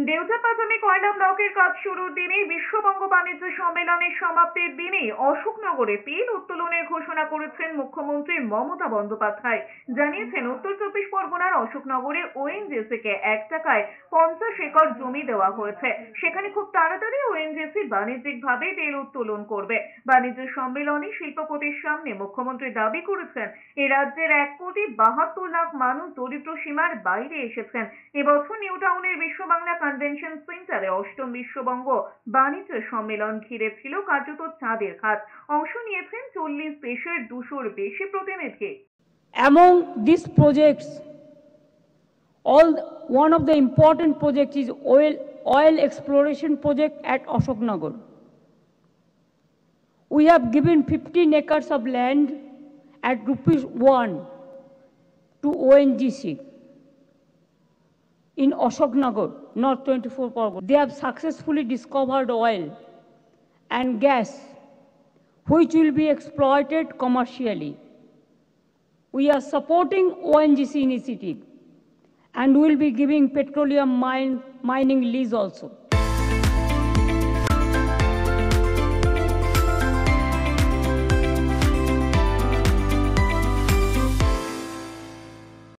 দেউতাপাতামি কয়লা ব্লকের কাজ শুরুর দিনেই বিশ্ববঙ্গ বাণিজ্য সম্মেলনের সমাপ্তির দিনেই অশোকনগরে তেল উত্তোলনের ঘোষণা করেছেন মুখ্যমন্ত্রী মমতা বন্দ্যোপাধ্যায়। জানিয়েছেন, উত্তর চব্বিশ পরগনার অশোকনগরে ওএনজিসি কে 1 টাকায় 50 একর জমি দেওয়া হয়েছে। সেখানে খুব তাড়াতাড়ি ওএনজিসি বাণিজ্যিকভাবে তেল উত্তোলন করবে। বাণিজ্য সম্মেলনে শিল্পপতির সামনে মুখ্যমন্ত্রী দাবি করেছেন, এই রাজ্যের 1,72,00,000 মানুষ দরিদ্র সীমার বাইরে এসেছেন। এবছর নিউ টাউনের বিশ্ব বাংলা কনভেনশন সেন্টারে অষ্টম বিশ্ববঙ্গ বাণিজ্য সম্মেলন ঘিরে ছিল কার্যত চাঁদের হাট। অংশ নিয়েছেন 40 দেশের 200-র বেশি প্রতিনিধি। Among these projects, one of the important projects is oil exploration project at Ashoknagar. We have given 15 acres of land at ₹1 to ONGC in Ashoknagar, North 24 Pargana. They have successfully discovered oil and gas which will be exploited commercially. We are supporting ONGC initiative and will be giving petroleum mining lease also.